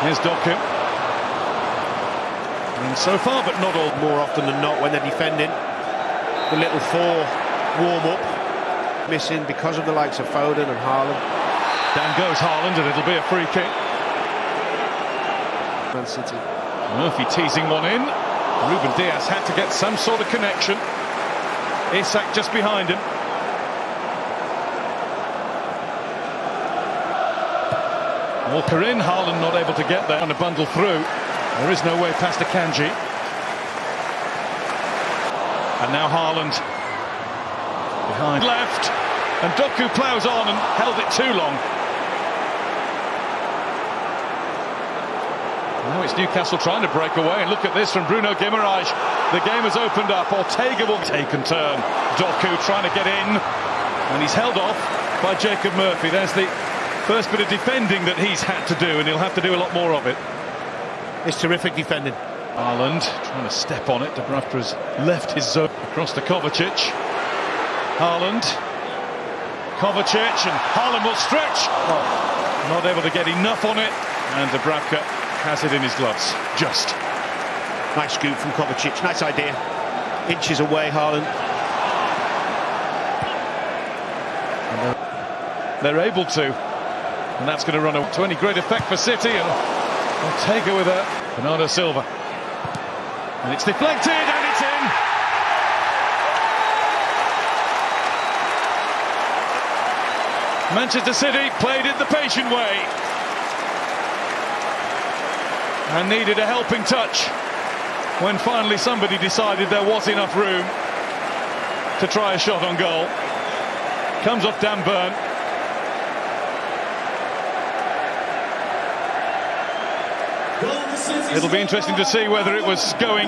Here's Doku. And so far, but not all. More often than not, when they're defending, the little warm-up missing because of the likes of Foden and Haaland. Down goes Haaland, and it'll be a free kick. Man City. Murphy teasing one in. Ruben Diaz had to get some sort of connection. Isak just behind him. Walker in, Haaland not able to get there, and a bundle through. There is no way past Akanji. And now Haaland behind left, and Doku ploughs on and held it too long. Now it's Newcastle trying to break away, and look at this from Bruno Guimaraes. The game has opened up. Ortega will take and turn. Doku trying to get in, and he's held off by Jacob Murphy. There's the first bit of defending that he's had to do, and he'll have to do a lot more of it. It's terrific defending. Haaland trying to step on it. Dubravka's left his zone across to Kovacic. Haaland, Kovacic, and Haaland will stretch. Oh, not able to get enough on it, and Dubravka has it in his gloves. Just. Nice scoop from Kovacic. Nice idea. Inches away, Haaland. They're able to, and that's going to run to any great effect for City. And Ortega with a Bernardo Silva, and it's deflected, and it's in. Manchester City played it the patient way and needed a helping touch when finally somebody decided there was enough room to try a shot on goal. Comes off Dan Burn. It'll be interesting to see whether it was going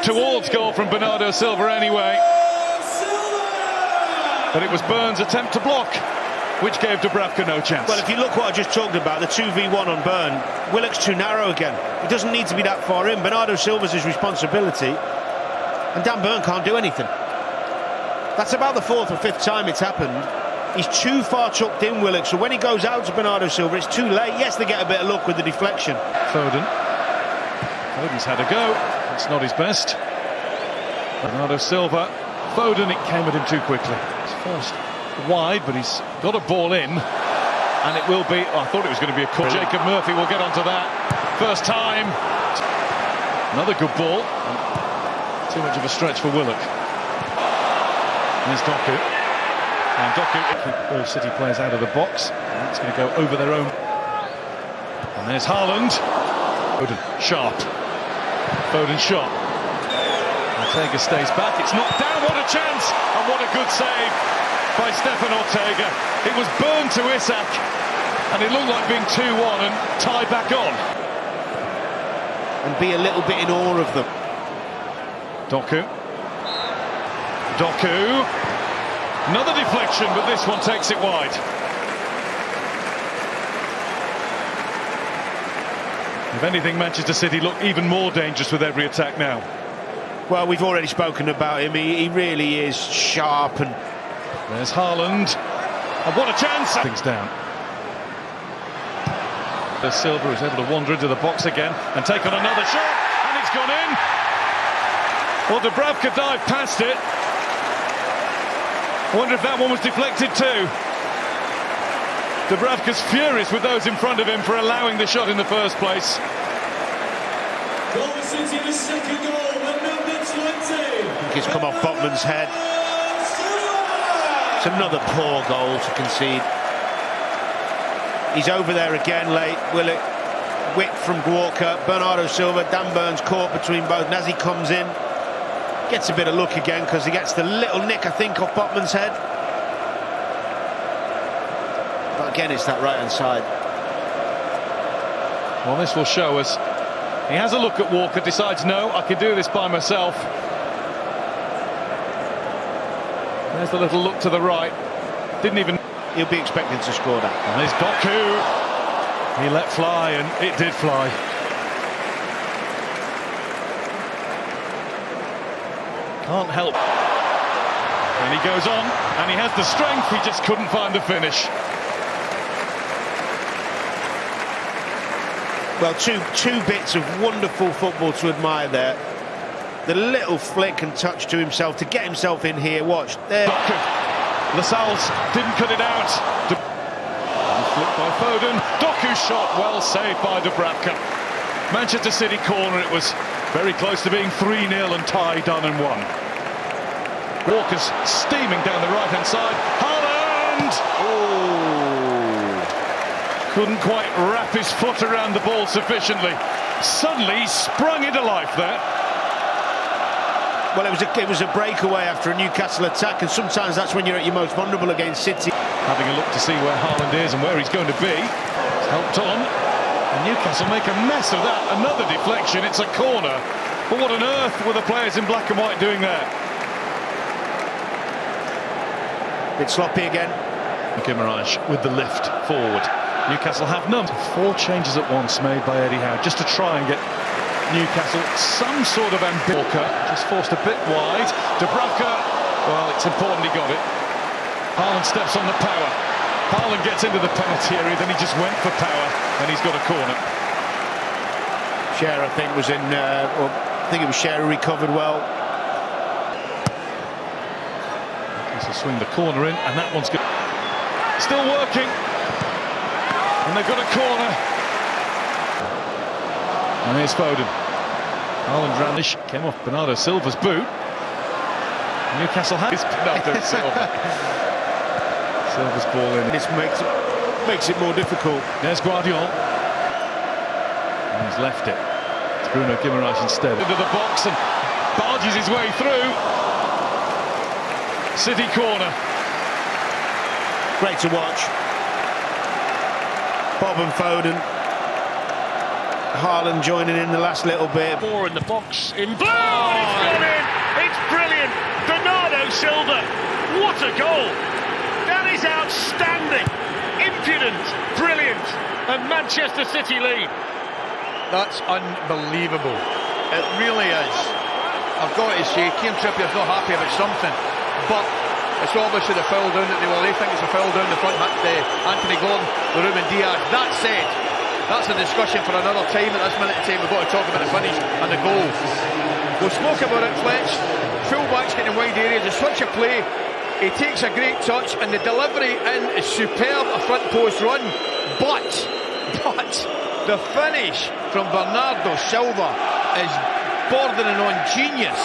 towards goal from Bernardo Silva anyway. But it was Burn's attempt to block, which gave Dubravka no chance. Well, if you look what I just talked about, the 2v1 on Burn, Willock's too narrow again. He doesn't need to be that far in. Bernardo Silva's his responsibility, and Dan Burn can't do anything. That's about the fourth or fifth time it's happened. He's too far chucked in, Willock, so when he goes out to Bernardo Silva, it's too late. Yes, they get a bit of luck with the deflection. Foden's had a go. It's not his best. Bernardo Silva. Foden, it came at him too quickly. It's forced wide, but he's got a ball in, and it will be. I thought it was going to be a cut. Jacob Murphy will get onto that. First time. Another good ball. Too much of a stretch for Willock. There's Doku. And Doku keep all City players out of the box. And that's going to go over their own. And there's Haaland. Foden sharp. Foden shot. Ortega stays back. It's knocked down. What a chance! And what a good save by Stefan Ortega. It was burned to Isak, and it looked like being 2-1 and tied back on. And be a little bit in awe of them. Doku. Another deflection, but this one takes it wide. If anything, Manchester City look even more dangerous with every attack now. Well, we've already spoken about him. He really is sharp. And there's Haaland. And what a chance! Things down. The Silva is able to wander into the box again and take on another shot, and it's gone in. Well, Dubravka dived past it. I wonder if that one was deflected too. Dubravka's furious with those in front of him for allowing the shot in the first place. City, the second goal, number 20. I think it's come off Botman's head. It's another poor goal to concede. He's over there again late. Willock, whip from Walker, Bernardo Silva, Dan Burn's caught between both, and as he comes in, gets a bit of luck again because he gets the little nick, I think, off Botman's head. But again, it's that right-hand side. Well, this will show us. He has a look at Walker, decides, no, I can do this by myself. There's the little look to the right. Didn't even... He'll be expecting to score that. And there's Doku. He let fly, and it did fly. Can't help. And he goes on, and he has the strength, he just couldn't find the finish. Well, two bits of wonderful football to admire there. The little flick and touch to himself to get himself in here. Watch there. Lascelles didn't cut it out. Flicked by Foden. Doku's shot, well saved by Dubravka. Manchester City corner. It was very close to being 3-0 and tie done and won. Walker's steaming down the right-hand side. Haaland! Oh! Couldn't quite wrap his foot around the ball sufficiently. Suddenly he sprung into life there. Well, it was a breakaway after a Newcastle attack, and sometimes that's when you're at your most vulnerable against City. Having a look to see where Haaland is and where he's going to be. It's helped on. And Newcastle make a mess of that. Another deflection. It's a corner. But what on earth were the players in black and white doing there? Bit sloppy again. Guimaraes with the lift forward. Newcastle have none. 4 changes at once made by Eddie Howe just to try and get Newcastle some sort of ambition. Walker just forced a bit wide. Dubravka, well, it's important he got it. Haaland steps on the power. Haaland gets into the penalty area, then he just went for power, and he's got a corner. Shearer, I think, was in. I think it was Shearer recovered well. This will swing the corner in, and that one's good. Still working, and they've got a corner. And here's Foden. Haaland Ranish came off Bernardo Silva's boot. Newcastle has Bernardo Silva. Silva's ball in. This makes it more difficult. There's Guardiola. And he's left it. It's Bruno Guimaraes instead. Into the box and barges his way through. City corner. Great to watch. Bob and Foden. Haaland joining in the last little bit. 4 in the box. In blue! And it's gone in! It's brilliant! Bernardo Silva! What a goal! That is outstanding! Impudent! Brilliant! And Manchester City lead. That's unbelievable. It really is. I've got to say, Kieran Trippier's not happy about something, but it's obviously the foul down that they think it's a foul down the front. Anthony Gordon, the Ruben Diaz. That said, that's a discussion for another time. At this minute of time, we've got to talk about the finish and the goal. We'll spoke about it, Fletch. Full-backs getting wide areas. It's such a play. He takes a great touch, and the delivery in is superb. A front post run, but the finish from Bernardo Silva is bordering on genius.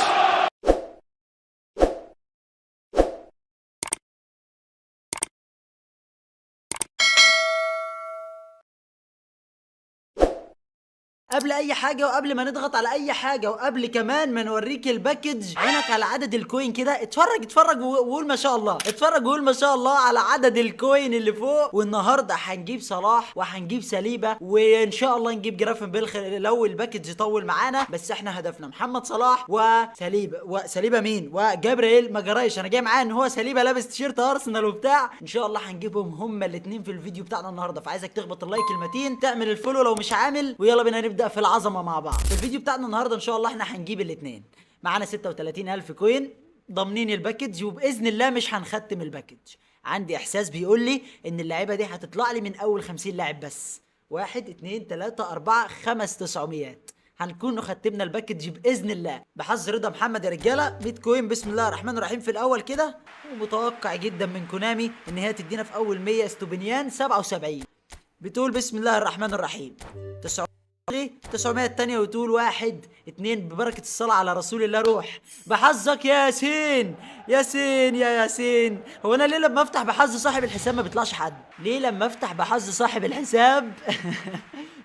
قبل اي حاجه وقبل ما نضغط على اي حاجه وقبل كمان ما نوريك الباكج، عينك على عدد الكوين كده. اتفرج وقول ما شاء الله. اتفرج وقول ما شاء الله على عدد الكوين اللي فوق. والنهارده هنجيب صلاح وهنجيب سليبه، وان شاء الله نجيب جرافنبرخ لو الباكج يطول معانا. بس احنا هدفنا محمد صلاح وسليبه مين وجابرييل ماجرايش. انا جاي معاه ان هو سليبه لابس تيشيرت ارسنال وبتاع. ان شاء الله هنجيبهم هما الاثنين في الفيديو بتاعنا النهارده. فعايزك تخبط اللايك المتين، تعمل الفولو لو مش عامل، ويلا بينا نبدا في العظمه مع بعض. في الفيديو بتاعنا النهارده ان شاء الله احنا هنجيب الاثنين. معانا 36,000 كوين ضامنين الباكج، وباذن الله مش هنختم الباكج. عندي احساس بيقول لي ان اللعيبه دي هتطلع لي من اول 50 لاعب بس. 1 2 3 4 5 900. هنكون ختمنا الباكج باذن الله. بحظ رضا محمد يا رجاله. 100 كوين بسم الله الرحمن الرحيم في الاول كده. ومتوقع جدا من كونامي ان هي تدينا في اول 100 استوبنيان 77. بتقول بسم الله الرحمن الرحيم 900 التانية، وتقول 1 2 ببركة الصلاة على رسول الله. روح بحظك يا ياسين. ياسين يا ياسين. هو انا ليه لما افتح بحظ صاحب الحساب ما بيطلعش حد؟ ليه لما افتح بحظ صاحب الحساب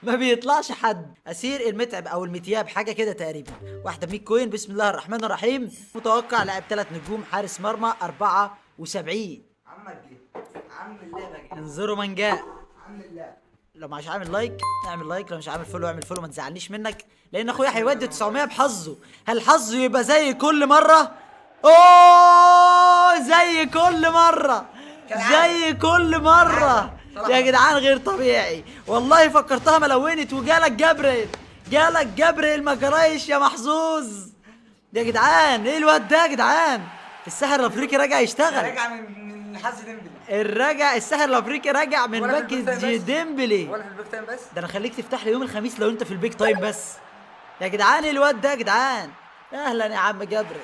ما بيطلعش حد؟ اسير المتعب او المتياب حاجه كده تقريبا. واحده 100 كوين بسم الله الرحمن الرحيم. متوقع لاعب 3 نجوم، حارس مرمى 74. عم اللعبه انظروا من جاء. عم الله. لو مش عامل لايك اعمل لايك، لو مش عامل فولو اعمل فولو، ما تزعلنيش منك لان اخويا هيودي 900 بحظه. هل حظه يبقى زي كل مره؟ اوه زي كل مره، زي كل مره يا جدعان. غير طبيعي والله. فكرتها ملونت وجالك جابرييل ماجرايش يا محظوظ يا جدعان. ايه الواد ده يا جدعان؟ الساحر الافريقي راجع يشتغل. راجع من النحاس ديمبلي. الرجع الساحر الافريقي رجع من ولا في البيك تايم باكج بس. ديمبلي. ولا في البيك تايم بس. ده انا خليك تفتح لي يوم الخميس لو انت في البيك تايم بس. يا جدعان الواد ده يا جدعان. اهلا يا عم جبري.